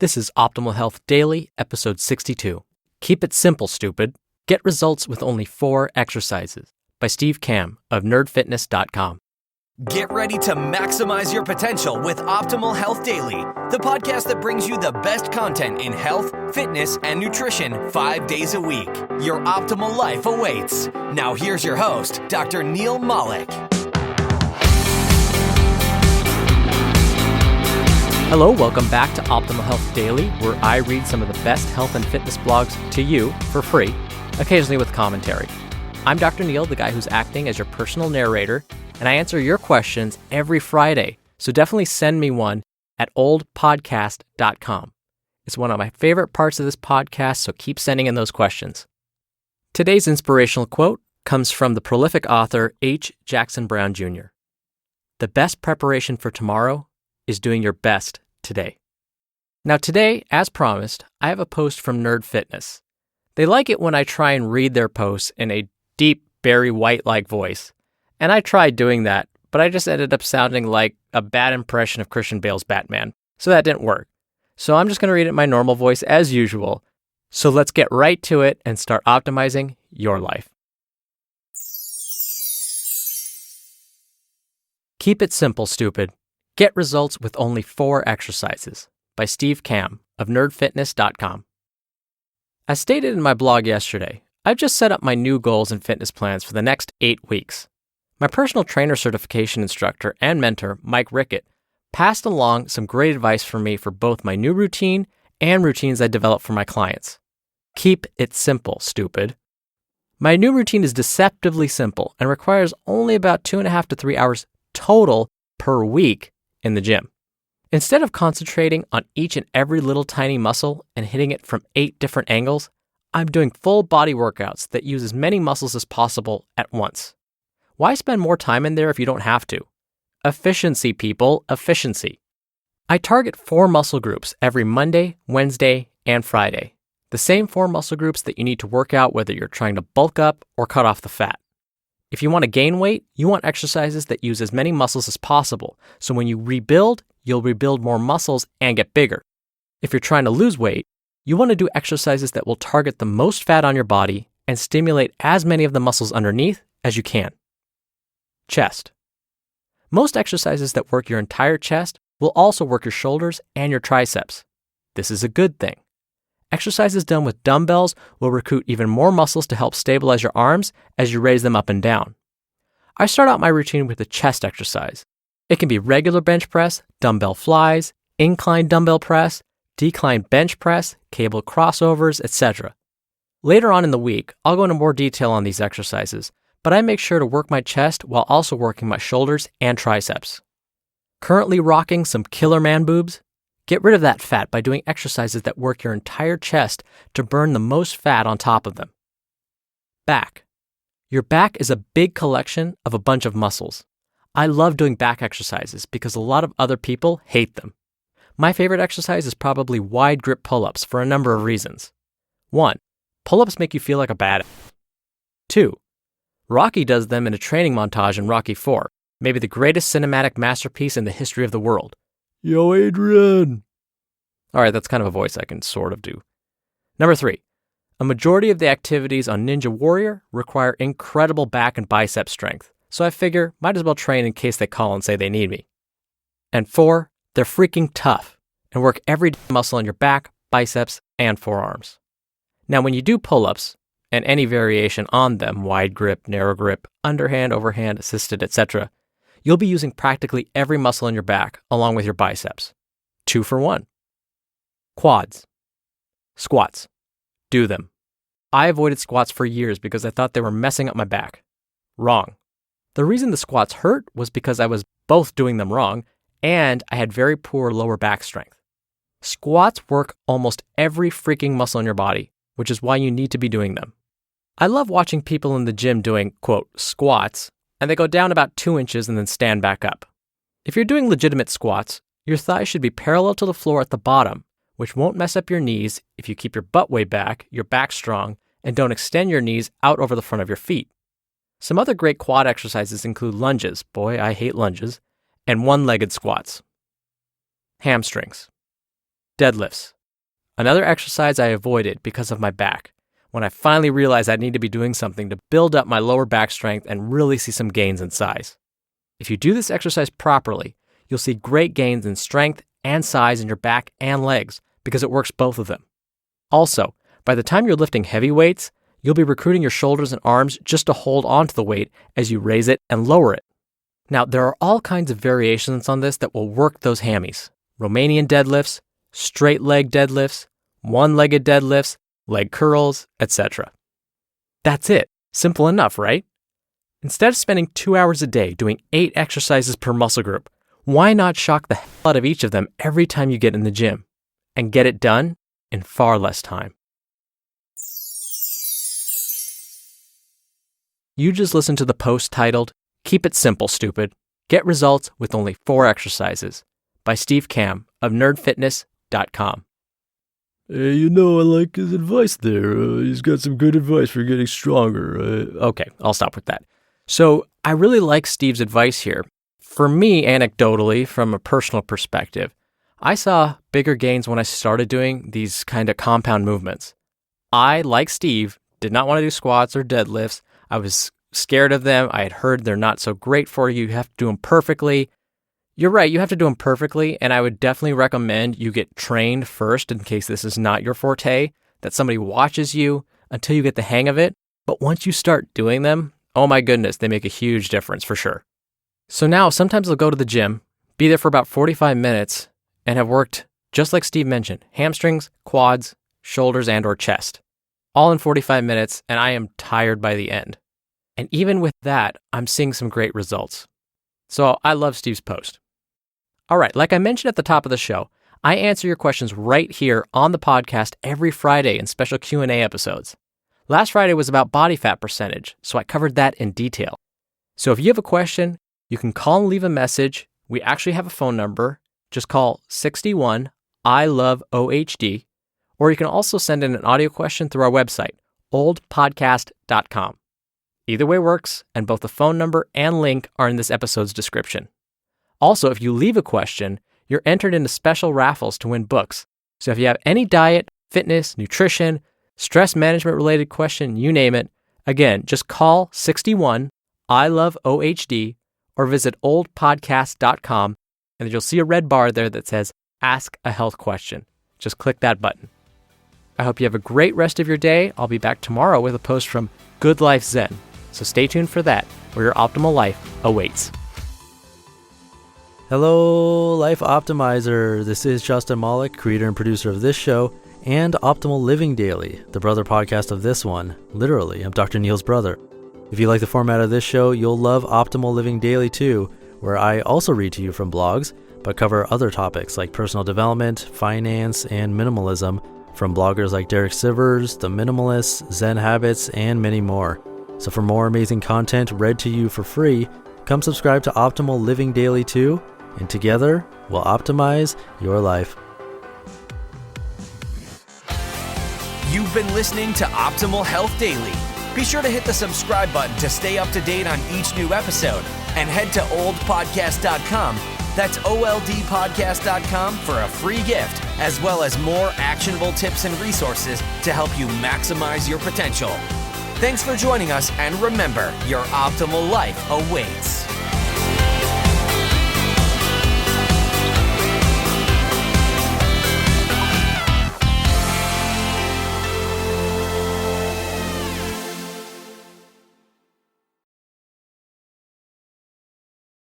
This is Optimal Health Daily, episode 62. Keep it simple, stupid. Get results with only 4 exercises by Kamb of nerdfitness.com. Get ready to maximize your potential with Optimal Health Daily, the podcast that brings you the best content in health, fitness, and nutrition 5 days a week. Your optimal life awaits. Now here's your host, Dr. Neil Malik. Hello, welcome back to Optimal Health Daily, where I read some of the best health and fitness blogs to you for free, occasionally with commentary. I'm Dr. Neil, the guy who's acting as your personal narrator, and I answer your questions every Friday, so definitely send me one at oldpodcast.com. It's one of my favorite parts of this podcast, so keep sending in those questions. Today's inspirational quote comes from the prolific author H. Jackson Brown Jr. The best preparation for tomorrow is doing your best today. Now today, as promised, I have a post from Nerd Fitness. They like it when I try and read their posts in a deep, Barry White-like voice. And I tried doing that, but I just ended up sounding like a bad impression of Christian Bale's Batman. So that didn't work. So I'm just going to read it in my normal voice as usual. So let's get right to it and start optimizing your life. Keep it simple, stupid. Get results with only 4 exercises by Kamb of nerdfitness.com. As stated in my blog yesterday, I've just set up my new goals and fitness plans for the next 8 weeks. My personal trainer certification instructor and mentor, Mike Rickett, passed along some great advice for me for both my new routine and routines I develop for my clients. Keep it simple, stupid. My new routine is deceptively simple and requires only about 2.5 to 3 hours total per week in the gym. Instead of concentrating on each and every little tiny muscle and hitting it from 8 different angles, I'm doing full body workouts that use as many muscles as possible at once. Why spend more time in there if you don't have to? Efficiency, people, efficiency. I target 4 muscle groups every Monday, Wednesday, and Friday. The same 4 muscle groups that you need to work out whether you're trying to bulk up or cut off the fat. If you want to gain weight, you want exercises that use as many muscles as possible, so when you rebuild, you'll rebuild more muscles and get bigger. If you're trying to lose weight, you want to do exercises that will target the most fat on your body and stimulate as many of the muscles underneath as you can. Chest. Most exercises that work your entire chest will also work your shoulders and your triceps. This is a good thing. Exercises done with dumbbells will recruit even more muscles to help stabilize your arms as you raise them up and down. I start out my routine with a chest exercise. It can be regular bench press, dumbbell flies, incline dumbbell press, decline bench press, cable crossovers, etc. Later on in the week, I'll go into more detail on these exercises, but I make sure to work my chest while also working my shoulders and triceps. Currently rocking some killer man boobs? Get rid of that fat by doing exercises that work your entire chest to burn the most fat on top of them. Back. Your back is a big collection of a bunch of muscles. I love doing back exercises because a lot of other people hate them. My favorite exercise is probably wide grip pull-ups for a number of reasons. 1. Pull-ups make you feel like a badass. 2. Rocky does them in a training montage in Rocky IV, maybe the greatest cinematic masterpiece in the history of the world. Yo, Adrian! Alright, that's kind of a voice I can sort of do. Number 3. A majority of the activities on Ninja Warrior require incredible back and bicep strength, so I figure might as well train in case they call and say they need me. And 4. They're freaking tough and work every muscle on your back, biceps, and forearms. Now when you do pull-ups, and any variation on them, wide grip, narrow grip, underhand, overhand, assisted, etc., you'll be using practically every muscle in your back along with your biceps. 2 for 1. Quads. Squats. Do them. I avoided squats for years because I thought they were messing up my back. Wrong. The reason the squats hurt was because I was both doing them wrong and I had very poor lower back strength. Squats work almost every freaking muscle in your body, which is why you need to be doing them. I love watching people in the gym doing, quote, squats, and they go down about 2 inches and then stand back up. If you're doing legitimate squats, your thighs should be parallel to the floor at the bottom, which won't mess up your knees if you keep your butt way back, your back strong, and don't extend your knees out over the front of your feet. Some other great quad exercises include lunges, boy, I hate lunges, and one-legged squats. Hamstrings. Deadlifts. Another exercise I avoided because of my back, when I finally realized I need to be doing something to build up my lower back strength and really see some gains in size. If you do this exercise properly, you'll see great gains in strength and size in your back and legs because it works both of them. Also, by the time you're lifting heavy weights, you'll be recruiting your shoulders and arms just to hold onto the weight as you raise it and lower it. Now, there are all kinds of variations on this that will work those hammies. Romanian deadlifts, straight leg deadlifts, one-legged deadlifts, leg curls, etc. That's it. Simple enough, right? Instead of spending 2 hours a day doing 8 exercises per muscle group, why not shock the hell out of each of them every time you get in the gym and get it done in far less time? You just listened to the post titled, "Keep It Simple, Stupid. Get Results with Only 4 Exercises" by Steve Kamb of nerdfitness.com. Hey, I like his advice there. He's got some good advice for getting stronger. Okay, I'll stop with that. So I really like Steve's advice here. For me, anecdotally, from a personal perspective, I saw bigger gains when I started doing these kind of compound movements. I, like Steve, did not want to do squats or deadlifts. I was scared of them. I had heard they're not so great for you. You have to do them perfectly. You're right, you have to do them perfectly, and I would definitely recommend you get trained first in case this is not your forte, that somebody watches you until you get the hang of it. But once you start doing them, oh my goodness, they make a huge difference for sure. So now sometimes I'll go to the gym, be there for about 45 minutes, and have worked, just like Steve mentioned, hamstrings, quads, shoulders, and or chest. All in 45 minutes, and I am tired by the end. And even with that, I'm seeing some great results. So I love Steve's post. All right, like I mentioned at the top of the show, I answer your questions right here on the podcast every Friday in special Q&A episodes. Last Friday was about body fat percentage, so I covered that in detail. So if you have a question, you can call and leave a message. We actually have a phone number. Just call 61-I-LOVE-OHD, or you can also send in an audio question through our website, oldpodcast.com. Either way works, and both the phone number and link are in this episode's description. Also, if you leave a question, you're entered into special raffles to win books. So if you have any diet, fitness, nutrition, stress management related question, you name it, again, just call 61-I-LOVE-OHD or visit oldpodcast.com, and then you'll see a red bar there that says Ask a Health Question. Just click that button. I hope you have a great rest of your day. I'll be back tomorrow with a post from Good Life Zen. So stay tuned for that, where your optimal life awaits. Hello, Life Optimizer. This is Justin Malik, creator and producer of this show and Optimal Living Daily, the brother podcast of this one. Literally, I'm Dr. Neil's brother. If you like the format of this show, you'll love Optimal Living Daily too, where I also read to you from blogs, but cover other topics like personal development, finance, and minimalism from bloggers like Derek Sivers, The Minimalists, Zen Habits, and many more. So for more amazing content read to you for free, come subscribe to Optimal Living Daily too, and together we'll optimize your life. You've been listening to Optimal Health Daily. Be sure to hit the subscribe button to stay up to date on each new episode, and head to oldpodcast.com. That's oldpodcast.com for a free gift, as well as more actionable tips and resources to help you maximize your potential. Thanks for joining us, and remember, your optimal life awaits.